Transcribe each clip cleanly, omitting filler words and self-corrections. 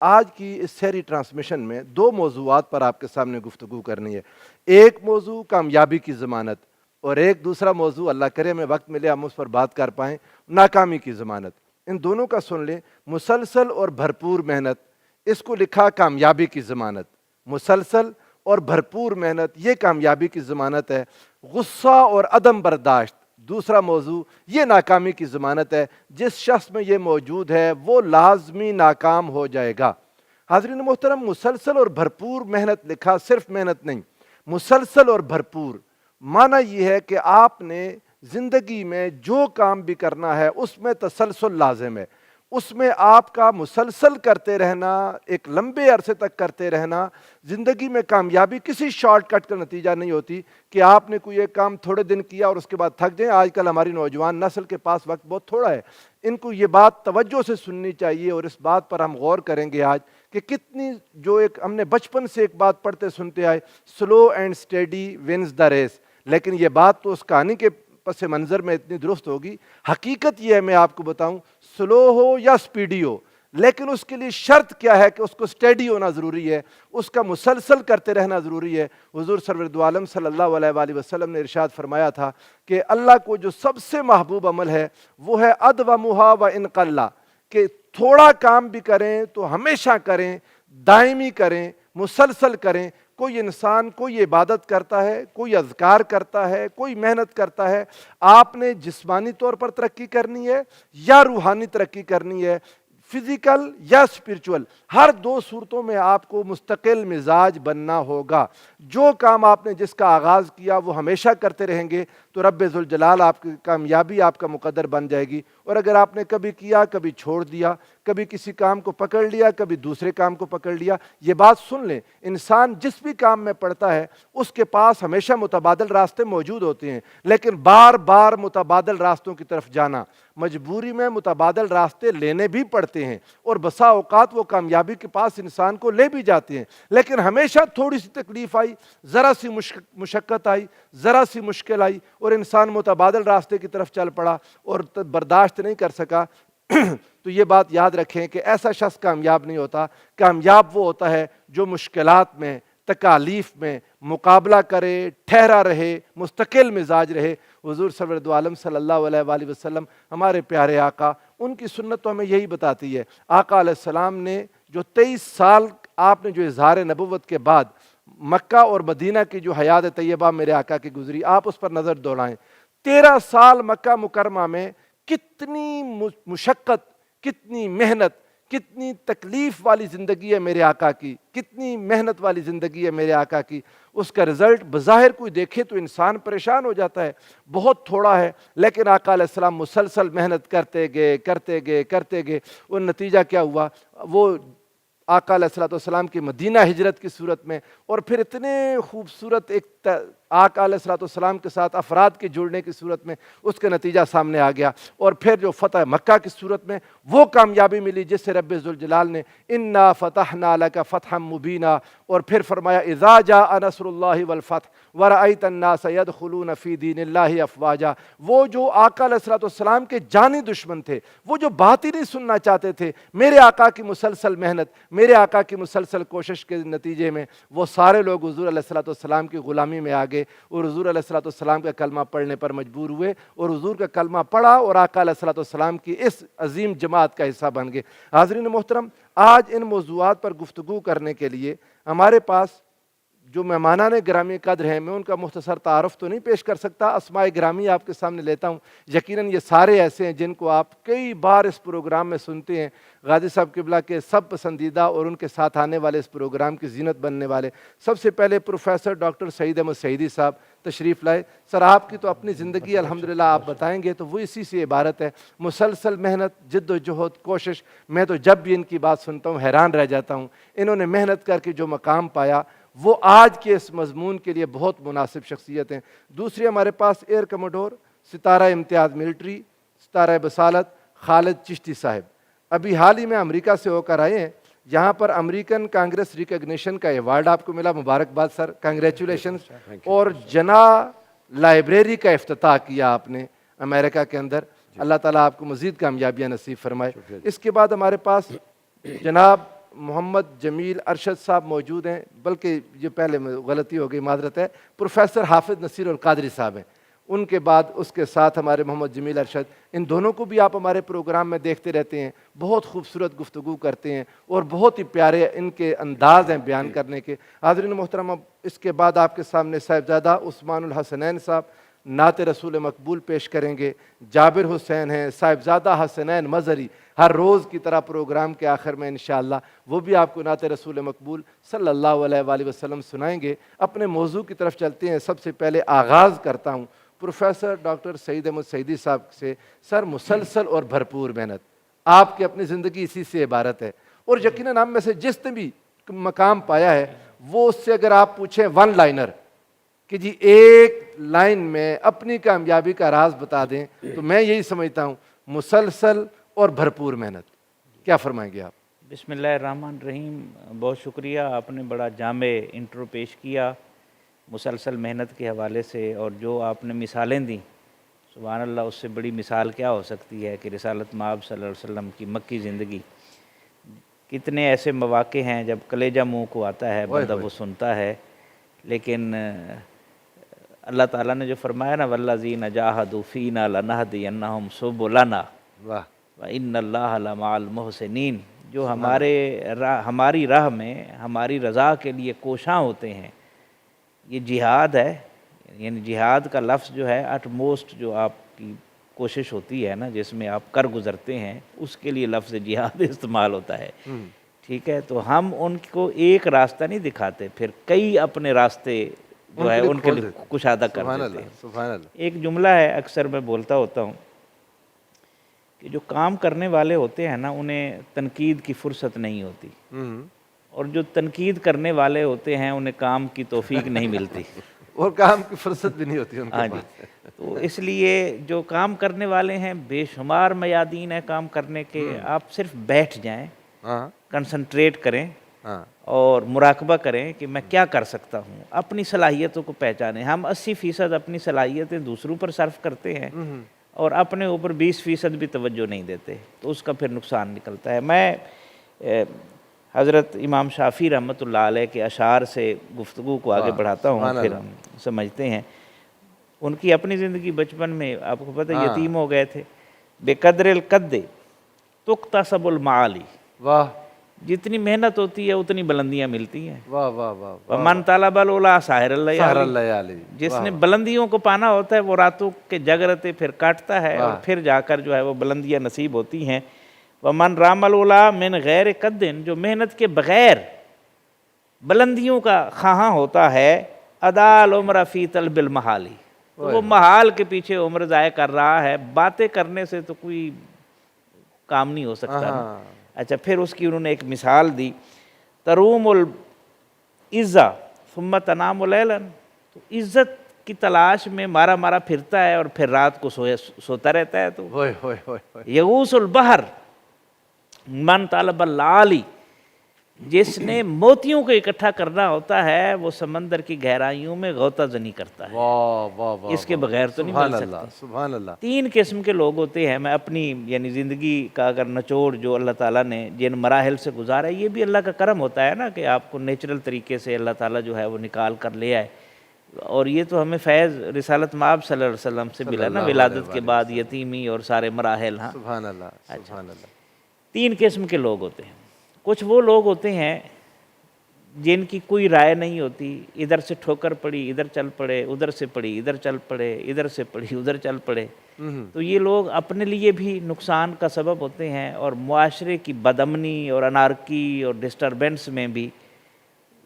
آج کی اس سحری ٹرانسمیشن میں دو موضوعات پر آپ کے سامنے گفتگو کرنی ہے۔ ایک موضوع کامیابی کی ضمانت، اور ایک دوسرا موضوع، اللہ کرے ہمیں وقت ملے ہم اس پر بات کر پائیں، ناکامی کی ضمانت۔ ان دونوں کا سن لیں۔ مسلسل اور بھرپور محنت، اس کو لکھا کامیابی کی ضمانت۔ مسلسل اور بھرپور محنت یہ کامیابی کی ضمانت ہے۔ غصہ اور عدم برداشت دوسرا موضوع، یہ ناکامی کی ضمانت ہے۔ جس شخص میں یہ موجود ہے وہ لازمی ناکام ہو جائے گا۔ حاضرین محترم، مسلسل اور بھرپور محنت لکھا، صرف محنت نہیں، مسلسل اور بھرپور معنی یہ ہے کہ آپ نے زندگی میں جو کام بھی کرنا ہے اس میں تسلسل لازم ہے، اس میں آپ کا مسلسل کرتے رہنا، ایک لمبے عرصے تک کرتے رہنا۔ زندگی میں کامیابی کسی شارٹ کٹ کا نتیجہ نہیں ہوتی کہ آپ نے کوئی ایک کام تھوڑے دن کیا اور اس کے بعد تھک جائیں۔ آج کل ہماری نوجوان نسل کے پاس وقت بہت تھوڑا ہے، ان کو یہ بات توجہ سے سننی چاہیے، اور اس بات پر ہم غور کریں گے آج کہ کتنی جو ایک ہم نے بچپن سے ایک بات پڑھتے سنتے آئے، slow and steady wins the race, لیکن یہ بات تو اس کہانی کے پس منظر میں اتنی درست ہوگی۔ حقیقت یہ ہے، میں آپ کو بتاؤں، سلو ہو یا سپیڈی ہو، لیکن اس کے لیے شرط کیا ہے کہ اس کو سٹیڈی ہونا ضروری ہے، اس کا مسلسل کرتے رہنا ضروری ہے۔ حضور سرور دو عالم صلی اللہ علیہ وآلہ وسلم نے ارشاد فرمایا تھا کہ اللہ کو جو سب سے محبوب عمل ہے وہ ہے ادومھا و ان قل، کہ تھوڑا کام بھی کریں تو ہمیشہ کریں، دائمی کریں، مسلسل کریں۔ کوئی انسان کوئی عبادت کرتا ہے، کوئی اذکار کرتا ہے، کوئی محنت کرتا ہے، آپ نے جسمانی طور پر ترقی کرنی ہے یا روحانی ترقی کرنی ہے، فزیکل یا اسپرچول، ہر دو صورتوں میں آپ کو مستقل مزاج بننا ہوگا۔ جو کام آپ نے جس کا آغاز کیا وہ ہمیشہ کرتے رہیں گے تو رب ذوالجلال آپ کی کامیابی آپ کا مقدر بن جائے گی۔ اور اگر آپ نے کبھی کیا، کبھی چھوڑ دیا، کبھی کسی کام کو پکڑ لیا، کبھی دوسرے کام کو پکڑ لیا، یہ بات سن لیں، انسان جس بھی کام میں پڑتا ہے اس کے پاس ہمیشہ متبادل راستے موجود ہوتے ہیں، لیکن بار بار متبادل راستوں کی طرف جانا، مجبوری میں متبادل راستے لینے بھی پڑتے ہیں، اور بسا اوقات وہ کامیابی کے پاس انسان کو لے بھی جاتے ہیں، لیکن ہمیشہ تھوڑی سی تکلیف آئی، ذرا سی مشقت آئی، ذرا سی مشکل آئی اور انسان متبادل راستے کی طرف چل پڑا اور برداشت نہیں کر سکا۔ تو یہ بات یاد رکھیں کہ ایسا شخص کامیاب نہیں ہوتا۔ کامیاب وہ ہوتا ہے جو مشکلات میں، تکالیف میں مقابلہ کرے، ٹھہرا رہے، مستقل مزاج رہے۔ حضور سرور دو عالم صلی اللہ علیہ وآلہ وسلم، ہمارے پیارے آقا، ان کی سنت تو ہمیں یہی بتاتی ہے۔ آقا علیہ السلام نے جو 23 سال آپ نے جو اظہار نبوت کے بعد مکہ اور مدینہ کی جو حیات طیبہ میرے آقا کی گزری، آپ اس پر نظر دوڑائیں۔ 13 سال مکہ مکرمہ میں کتنی مشقت، کتنی محنت، کتنی تکلیف والی زندگی ہے میرے آقا کی، کتنی محنت والی زندگی ہے میرے آقا کی۔ اس کا رزلٹ بظاہر کوئی دیکھے تو انسان پریشان ہو جاتا ہے، بہت تھوڑا ہے، لیکن آقا علیہ السلام مسلسل محنت کرتے گئے، کرتے گئے، کرتے گئے، اور نتیجہ کیا ہوا؟ وہ آقا علیہ السلام کی مدینہ ہجرت کی صورت میں، اور پھر اتنے خوبصورت ایک آقا علیہ السلام کے ساتھ افراد کے جڑنے کی صورت میں اس کا نتیجہ سامنے آ گیا، اور پھر جو فتح مکہ کی صورت میں وہ کامیابی ملی جس سے رب ذوالجلال نے انا فتحنا لک فتحا مبینا، اور پھر فرمایا اذا جاء نصر اللہ والفتح ورأیت الناس یدخلون فی دین اللہ افواجا۔ وہ جو آقا علیہ السلام کے جانی دشمن تھے، وہ جو بات ہی نہیں سننا چاہتے تھے، میرے آقا کی مسلسل محنت، میرے آقا کی مسلسل کوشش کے نتیجے میں وہ سارے لوگ حضور علیہ السلام کی غلامی میں آ گئے، اور حضور علیہ السلام کا کلمہ پڑھنے پر مجبور ہوئے، اور حضور کا کلمہ پڑھا اور آقا علیہ السلام کی اس عظیم جماعت کا حصہ بن گئے۔ حاضرین محترم، آج ان موضوعات پر گفتگو کرنے کے لیے ہمارے پاس جو مہمانان گرامی قدر ہیں، میں ان کا مختصر تعارف تو نہیں پیش کر سکتا، اسماء گرامی آپ کے سامنے لیتا ہوں۔ یقیناً یہ سارے ایسے ہیں جن کو آپ کئی بار اس پروگرام میں سنتے ہیں، غازی صاحب قبلہ کے سب پسندیدہ اور ان کے ساتھ آنے والے اس پروگرام کی زینت بننے والے۔ سب سے پہلے پروفیسر ڈاکٹر سعید احمد سعیدی صاحب تشریف لائے۔ سر، آپ کی تو اپنی زندگی الحمدللہ آپ بتائیں گے تو وہ اسی سے عبارت ہے، مسلسل محنت، جد و جہد، کوشش۔ میں تو جب بھی ان کی بات سنتا ہوں حیران رہ جاتا ہوں، انہوں نے محنت کر کے جو مقام پایا وہ آج کے اس مضمون کے لیے بہت مناسب شخصیت ہیں۔ دوسری ہمارے پاس ایئر کموڈور، ستارہ امتیاز ملٹری، ستارہ بصالت، خالد چشتی صاحب، ابھی حال ہی میں امریکہ سے ہو کر آئے ہیں۔ یہاں پر امریکن کانگریس ریکگنیشن کا ایوارڈ آپ کو ملا، مبارکباد سر، کنگریچولیشنز۔ اور جنا لائبریری کا افتتاح کیا آپ نے امریکہ کے اندر، اللہ تعالیٰ آپ کو مزید کامیابیاں نصیب فرمائے۔ اس کے بعد ہمارے پاس جناب محمد جمیل ارشد صاحب موجود ہیں، بلکہ یہ پہلے میں غلطی ہو گئی، معذرت ہے، پروفیسر حافظ نصیر القادری صاحب ہیں، ان کے بعد اس کے ساتھ ہمارے محمد جمیل ارشد، ان دونوں کو بھی آپ ہمارے پروگرام میں دیکھتے رہتے ہیں، بہت خوبصورت گفتگو کرتے ہیں اور بہت ہی پیارے ان کے انداز ہیں بیان کرنے کے۔ حاضرین محترم، اب اس کے بعد آپ کے سامنے صاحبزادہ عثمان الحسنین صاحب نعت رسول مقبول پیش کریں گے۔ جابر حسین ہیں، صاحبزادہ حسنین مظہری، ہر روز کی طرح پروگرام کے آخر میں انشاءاللہ وہ بھی آپ کو نعت رسول مقبول صلی اللہ علیہ وآلہ وسلم سنائیں گے۔ اپنے موضوع کی طرف چلتے ہیں۔ سب سے پہلے آغاز کرتا ہوں پروفیسر ڈاکٹر سعید احمد سعیدی صاحب سے۔ سر، مسلسل اور بھرپور محنت، آپ کی اپنی زندگی اسی سے عبارت ہے، اور یقیناً ہم میں سے جس نے بھی مقام پایا ہے وہ اس سے اگر آپ پوچھیں ون لائنر کہ جی ایک لائن میں اپنی کامیابی کا راز بتا دیں، تو میں یہی سمجھتا ہوں مسلسل اور بھرپور محنت۔ کیا فرمائیں گے آپ؟ بسم اللہ الرحمن الرحیم۔ بہت شکریہ، آپ نے بڑا جامع انٹرو پیش کیا مسلسل محنت کے حوالے سے، اور جو آپ نے مثالیں دیں، سبحان اللہ، اس سے بڑی مثال کیا ہو سکتی ہے کہ رسالت مآب صلی اللہ علیہ وسلم کی مکی زندگی۔ کتنے ایسے مواقع ہیں جب کلیجہ منہ کو آتا ہے، بندہ وہ سنتا ہے، لیکن اللہ تعالیٰ نے جو فرمایا نا والذین جاہدوا فینا لنہدینہم سبلنا وَإِنَّ اللَّهَ لَمَعَ الْمُحْسِنِينَ، جو ہماری راہ میں ہماری رضا کے لیے کوشاں ہوتے ہیں، یہ جہاد ہے۔ یعنی جہاد کا لفظ جو ہے اٹ موسٹ جو آپ کی کوشش ہوتی ہے نا، جس میں آپ کر گزرتے ہیں، اس کے لیے لفظ جہاد استعمال ہوتا ہے، ٹھیک ہے؟ تو ہم ان کو ایک راستہ نہیں دکھاتے، پھر کئی اپنے راستے جو ہے ان کے لیے کشادہ کر دیتے ہیں۔ سبحان اللہ۔ ایک جملہ ہے اکثر میں بولتا ہوتا ہوں کہ جو کام کرنے والے ہوتے ہیں نا، انہیں تنقید کی فرصت نہیں ہوتی، اور جو تنقید کرنے والے ہوتے ہیں انہیں کام کی توفیق نہیں ملتی، اور کام کی فرصت بھی نہیں ہوتی ان کے ہاں جی۔ پاس۔ تو اس لیے جو کام کرنے والے ہیں، بے شمار میادین ہیں کام کرنے کے، آپ صرف بیٹھ جائیں، کنسنٹریٹ کریں اور مراقبہ کریں کہ میں کیا کر سکتا ہوں، اپنی صلاحیتوں کو پہچانیں۔ ہم 80% اپنی صلاحیتیں دوسروں پر صرف کرتے ہیں اور اپنے اوپر 20% بھی توجہ نہیں دیتے، تو اس کا پھر نقصان نکلتا ہے۔ میں حضرت امام شافعی رحمۃ اللہ علیہ کے اشعار سے گفتگو کو آگے بڑھاتا ہوں، پھر ہم سمجھتے ہیں۔ ان کی اپنی زندگی بچپن میں آپ کو پتہ یتیم ہو گئے تھے۔ بے قدر القد تکتسب المعالی، واہ، جتنی محنت ہوتی ہے اتنی بلندیاں ملتی ہیں۔ واہ واہ واہ۔ ومن طلب العلا ساحر سحر اللیالی، اللیالی، جس نے بلندیوں کو پانا ہوتا ہے وہ راتوں کے جگرتے پھر کاٹتا ہے، اور پھر جا کر جو ہے وہ بلندیاں نصیب ہوتی ہیں۔ ومن رام العلا من غیر قد، جو محنت کے بغیر بلندیوں کا خواہاں ہوتا ہے، ادا العمر فی طلب المحالی، تو وہ محال کے پیچھے عمر ضائع کر رہا ہے۔ باتیں کرنے سے تو کوئی کام نہیں ہو سکتا نا۔ اچھا، پھر اس کی انہوں نے ایک مثال دی، تروم العزہ ثم تنام لیلا، تو عزت کی تلاش میں مارا مارا پھرتا ہے اور پھر رات کو سوتا رہتا ہے۔ تو یغوث البحر من طلب العالی، جس نے موتیوں کو اکٹھا کرنا ہوتا ہے وہ سمندر کی گہرائیوں میں غوطہ زنی کرتا ہے، اس کے بغیر تو نہیں مل سکتی۔ سبحان اللہ۔ 3 قسم کے لوگ ہوتے ہیں۔ میں اپنی یعنی زندگی کا اگر نچوڑ جو اللہ تعالیٰ نے جن مراحل سے گزارا ہے، یہ بھی اللہ کا کرم ہوتا ہے نا کہ آپ کو نیچرل طریقے سے اللہ تعالیٰ جو ہے وہ نکال کر لے آئے، اور یہ تو ہمیں فیض رسالت مآب صلی اللہ علیہ وسلم سے ملا نا، ولادت کے بعد یتیمی اور سارے مراحل۔ ہاں، سبحان اللہ، سبحان اللہ۔ 3 قسم کے لوگ ہوتے ہیں۔ کچھ وہ لوگ ہوتے ہیں جن کی کوئی رائے نہیں ہوتی، ادھر سے ٹھوکر پڑی ادھر چل پڑے، ادھر سے پڑی ادھر چل پڑے، ادھر سے پڑی ادھر چل پڑے، تو یہ لوگ اپنے لیے بھی نقصان کا سبب ہوتے ہیں، اور معاشرے کی بدامنی اور انارکی اور ڈسٹربنس میں بھی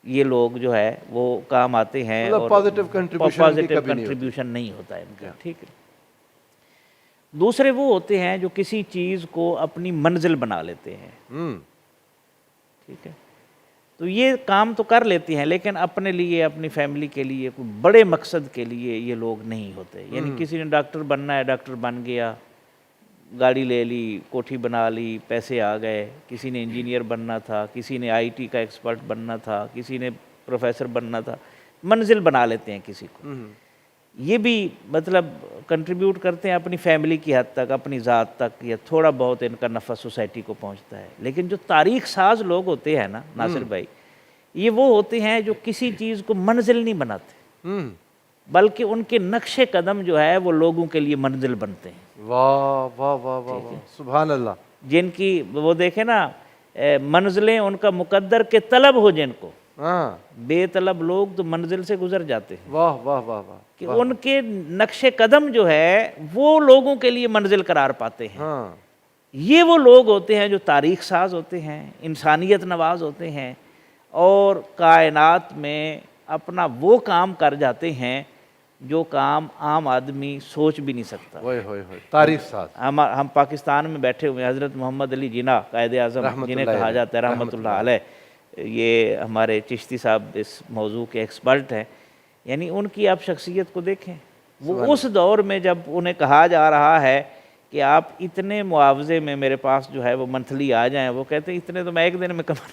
یہ لوگ جو ہے وہ کام آتے ہیں، اور پازیٹیو کنٹریبیوشن نہیں ہوتا ہے ان کا، ٹھیک ہے۔ دوسرے وہ ہوتے ہیں جو کسی چیز کو اپنی منزل بنا لیتے ہیں، ٹھیک ہے، تو یہ کام تو کر لیتے ہیں لیکن اپنے لیے، اپنی فیملی کے لیے، کوئی بڑے مقصد کے لیے یہ لوگ نہیں ہوتے۔ یعنی کسی نے ڈاکٹر بننا ہے، ڈاکٹر بن گیا، گاڑی لے لی، کوٹھی بنا لی، پیسے آ گئے۔ کسی نے انجینئر بننا تھا، کسی نے IT کا ایکسپرٹ بننا تھا، کسی نے پروفیسر بننا تھا، منزل بنا لیتے ہیں کسی کو۔ یہ بھی مطلب کنٹریبیوٹ کرتے ہیں اپنی فیملی کی حد تک، اپنی ذات تک، یا تھوڑا بہت ان کا نفع سوسائٹی کو پہنچتا ہے. لیکن جو تاریخ ساز لوگ ہوتے ہیں نا ناصر بھائی، یہ وہ ہوتے ہیں جو کسی چیز کو منزل نہیں بناتے، بلکہ ان کے نقش قدم جو ہے وہ لوگوں کے لیے منزل بنتے ہیں. واہ واہ واہ واہ واہ، سبحان اللہ. جن کی وہ دیکھیں نا منزلیں ان کا مقدر کے طلب ہو جن کو، ہاں، بے طلب لوگ تو منزل سے گزر جاتے ہیں، واہ واہ واہ واہ. کہ ان کے نقش قدم جو ہے وہ لوگوں کے لیے منزل قرار پاتے ہیں. ہاں، یہ وہ لوگ ہوتے ہیں جو تاریخ ساز ہوتے ہیں، انسانیت نواز ہوتے ہیں، اور کائنات میں اپنا وہ کام کر جاتے ہیں جو کام عام آدمی سوچ بھی نہیں سکتا. ہوئے ہوئے ہوئے، تاریخ ساز. ہم پاکستان میں بیٹھے ہوئے ہیں، حضرت محمد علی جناح قائد اعظم رحمت جنہیں اللہ کہا علیہ، جاتا ہے رحمت اللہ علیہ، یہ ہمارے چشتی صاحب اس موضوع کے ایکسپرٹ ہیں. یعنی ان کی آپ شخصیت کو دیکھیں، وہ اس دور میں جب انہیں کہا جا رہا ہے کہ آپ اتنے معاوضے میں میرے پاس جو ہے وہ منتھلی آ جائیں، وہ کہتے ہیں اتنے تو میں ایک دن میں کما